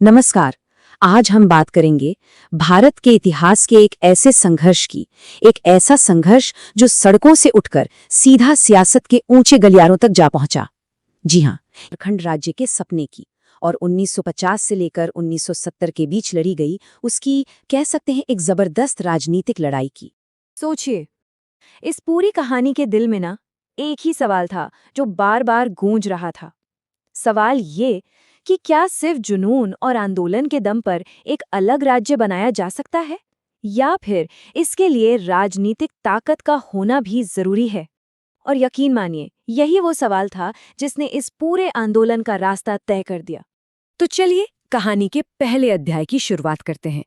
नमस्कार। आज हम बात करेंगे भारत के इतिहास के एक ऐसे संघर्ष की। एक ऐसा संघर्ष जो सड़कों से उठकर सीधा सियासत के ऊंचे गलियारों तक जा पहुंचा। जी हां, झारखंड राज्य के सपने की और 1950 से लेकर 1970 के बीच लड़ी गई उसकी, कह सकते हैं, एक जबरदस्त राजनीतिक लड़ाई की। सोचिए, इस पूरी कहानी के दिल में ना एक ही सवाल था जो बार बार गूंज रहा था। सवाल ये कि क्या सिर्फ जुनून और आंदोलन के दम पर एक अलग राज्य बनाया जा सकता है, या फिर इसके लिए राजनीतिक ताकत का होना भी जरूरी है। और यकीन मानिए, यही वो सवाल था जिसने इस पूरे आंदोलन का रास्ता तय कर दिया। तो चलिए कहानी के पहले अध्याय की शुरुआत करते हैं।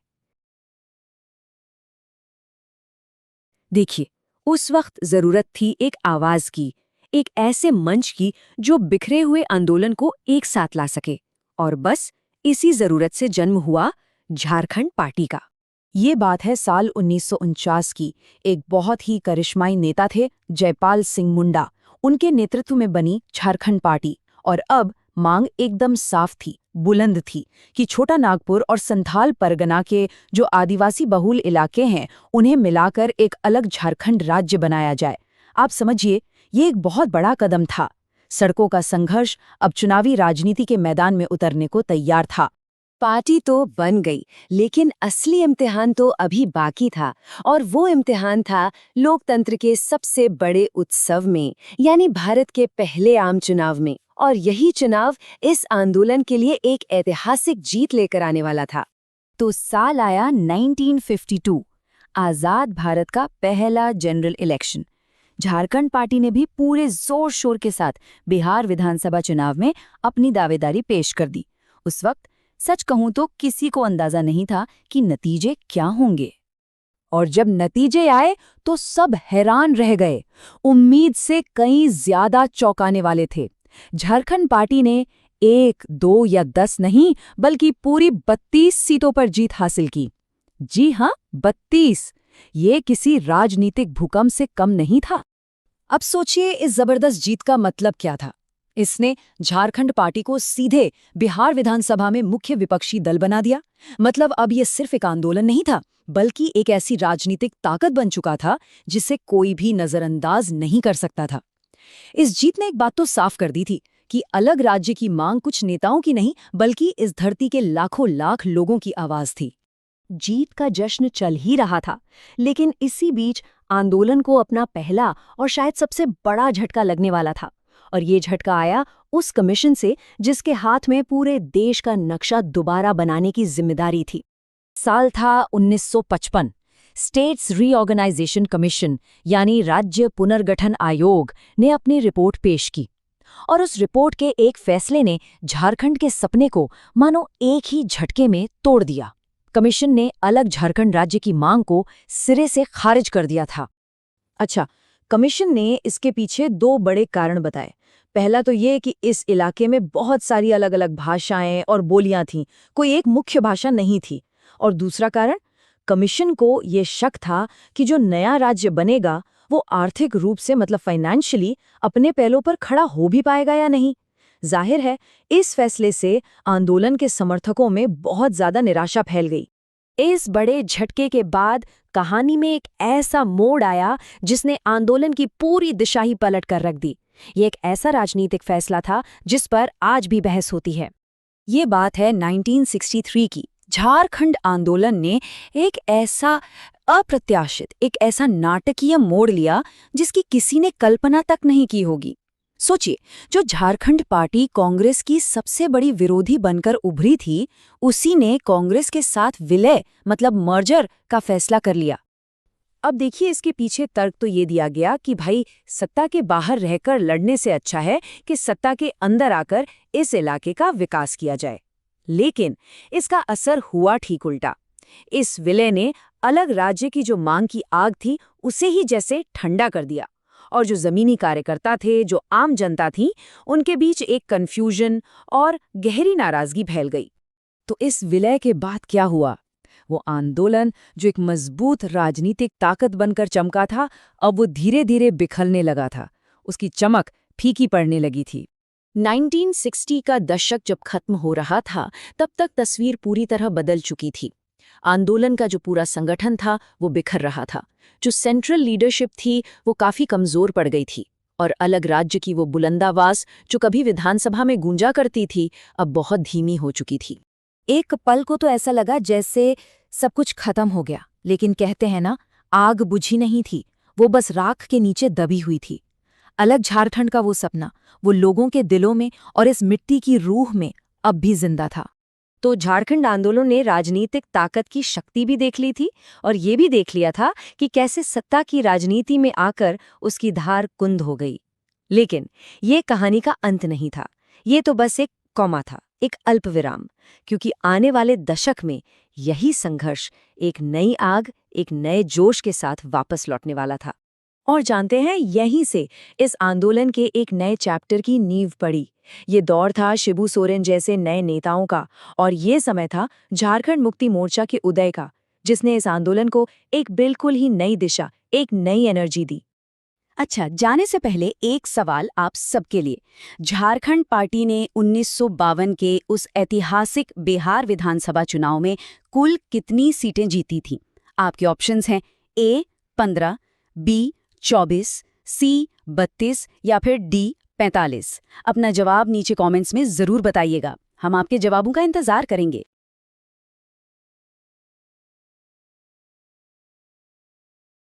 देखिए, उस वक्त जरूरत थी एक आवाज की, एक ऐसे मंच की जो बिखरे हुए आंदोलन को एक साथ ला सके। और बस इसी जरूरत से जन्म हुआ झारखंड पार्टी का। ये बात है साल 1949 की। एक बहुत ही करिश्माई नेता थे जयपाल सिंह मुंडा। उनके नेतृत्व में बनी झारखंड पार्टी। और अब मांग एकदम साफ थी, बुलंद थी कि छोटा नागपुर और संथाल परगना के जो आदिवासी बहुल इलाके हैं, उन्हें मिलाकर एक अलग झारखंड राज्य बनाया जाए। आप समझिए, ये एक बहुत बड़ा कदम था। सड़कों का संघर्ष अब चुनावी राजनीति के मैदान में उतरने को तैयार था। पार्टी तो बन गई, लेकिन असली इम्तिहान तो अभी बाकी था। और वो इम्तिहान था लोकतंत्र के सबसे बड़े उत्सव में, यानी भारत के पहले आम चुनाव में। और यही चुनाव इस आंदोलन के लिए एक ऐतिहासिक जीत लेकर आने वाला था। तो साल आया 1952, आजाद भारत का पहला जनरल इलेक्शन। झारखंड पार्टी ने भी पूरे जोर शोर के साथ बिहार विधानसभा चुनाव में अपनी दावेदारी पेश कर दी। उस वक्त सच कहूं तो किसी को अंदाजा नहीं था कि नतीजे क्या होंगे। और जब नतीजे आए तो सब हैरान रह गए। उम्मीद से कहीं ज्यादा चौंकाने वाले थे। झारखंड पार्टी ने 1, 2 या 10 नहीं, बल्कि पूरी 32 सीटों पर जीत हासिल की। जी हां, 32। ये किसी राजनीतिक भूकंप से कम नहीं था। अब सोचिए, इस जबरदस्त जीत का मतलब क्या था। इसने झारखंड पार्टी को सीधे बिहार विधानसभा में मुख्य विपक्षी दल बना दिया। मतलब अब ये सिर्फ एक आंदोलन नहीं था, बल्कि एक ऐसी राजनीतिक ताकत बन चुका था जिसे कोई भी नजरअंदाज नहीं कर सकता था। इस जीत ने एक बात तो साफ कर दी थी कि अलग राज्य की मांग कुछ नेताओं की नहीं, बल्कि इस धरती के लाखों लाख लोगों की आवाज थी। जीत का जश्न चल ही रहा था, लेकिन इसी बीच आंदोलन को अपना पहला और शायद सबसे बड़ा झटका लगने वाला था। और ये झटका आया उस कमीशन से जिसके हाथ में पूरे देश का नक्शा दोबारा बनाने की जिम्मेदारी थी। साल था 1955। स्टेट्स रीऑर्गेनाइजेशन कमीशन, यानी राज्य पुनर्गठन आयोग, ने अपनी रिपोर्ट पेश की। और उस रिपोर्ट के एक फैसले ने झारखंड के सपने को मानो एक ही झटके में तोड़ दिया। कमीशन ने अलग झारखंड राज्य की मांग को सिरे से खारिज कर दिया था। अच्छा, कमीशन ने इसके पीछे 2 बड़े कारण बताए। पहला तो ये कि इस इलाके में बहुत सारी अलग अलग भाषाएं और बोलियां थीं, कोई एक मुख्य भाषा नहीं थी। और दूसरा कारण, कमीशन को ये शक था कि जो नया राज्य बनेगा वो आर्थिक रूप से, मतलब फाइनेंशियली, अपने पैरों पर खड़ा हो भी पाएगा या नहीं। जाहिर है, इस फैसले से आंदोलन के समर्थकों में बहुत ज्यादा निराशा फैल गई। इस बड़े झटके के बाद कहानी में एक ऐसा मोड़ आया जिसने आंदोलन की पूरी दिशा ही पलट कर रख दी। ये एक ऐसा राजनीतिक फैसला था जिस पर आज भी बहस होती है। ये बात है 1963 की। झारखंड आंदोलन ने एक ऐसा अप्रत्याशित, एक ऐसा नाटकीय मोड़ लिया जिसकी किसी ने कल्पना तक नहीं की होगी। सोचिए, जो झारखंड पार्टी कांग्रेस की सबसे बड़ी विरोधी बनकर उभरी थी, उसी ने कांग्रेस के साथ विलय, मतलब मर्जर, का फैसला कर लिया। अब देखिए, इसके पीछे तर्क तो ये दिया गया कि भाई, सत्ता के बाहर रहकर लड़ने से अच्छा है कि सत्ता के अंदर आकर इस इलाके का विकास किया जाए। लेकिन इसका असर हुआ ठीक उल्टा। इस विलय ने अलग राज्य की जो मांग की आग थी, उसे ही जैसे ठंडा कर दिया। और जो जमीनी कार्यकर्ता थे, जो आम जनता थी, उनके बीच एक कन्फ्यूजन और गहरी नाराजगी फैल गई। तो इस विलय के बाद क्या हुआ? वो आंदोलन जो एक मजबूत राजनीतिक ताकत बनकर चमका था, अब वो धीरे धीरे बिखरने लगा था। उसकी चमक फीकी पड़ने लगी थी। 1960 का दशक जब खत्म हो रहा था, तब तक तस्वीर पूरी तरह बदल चुकी थी। आंदोलन का जो पूरा संगठन था, वो बिखर रहा था। जो सेंट्रल लीडरशिप थी, वो काफी कमजोर पड़ गई थी और अलग राज्य की वो बुलंद आवाज जो कभी विधानसभा में गूंजा करती थी, अब बहुत धीमी हो चुकी थी। एक पल को तो ऐसा लगा जैसे सब कुछ खत्म हो गया, लेकिन कहते हैं ना, आग बुझी नहीं थी, वो बस राख के नीचे दबी हुई थी। अलग झारखंड का वो सपना, वो लोगों के दिलों में और इस मिट्टी की रूह में अब भी जिंदा था। तो झारखंड आंदोलन ने राजनीतिक ताकत की शक्ति भी देख ली थी और ये भी देख लिया था कि कैसे सत्ता की राजनीति में आकर उसकी धार कुंद हो गई। लेकिन ये कहानी का अंत नहीं था, ये तो बस एक कॉमा था, एक अल्पविराम, क्योंकि आने वाले दशक में यही संघर्ष एक नई आग, एक नए जोश के साथ वापस लौटने वाला था। और जानते हैं, यहीं से इस आंदोलन के एक नए चैप्टर की नींव पड़ी। ये दौर था शिबू सोरेन जैसे नए नेताओं का, और ये समय था झारखंड मुक्ति मोर्चा के उदय का, जिसने इस आंदोलन को एक बिल्कुल ही नई दिशा, एक नई एनर्जी दी। अच्छा, जाने से पहले एक सवाल आप सबके लिए। झारखंड पार्टी ने 1952 के उस ऐतिहासिक बिहार विधानसभा चुनाव में कुल कितनी सीटें जीती थीं? आपके ऑप्शंस हैं ए 15, बी 24, सी 32 या फिर डी 45। अपना जवाब नीचे कमेंट्स में जरूर बताइएगा, हम आपके जवाबों का इंतजार करेंगे।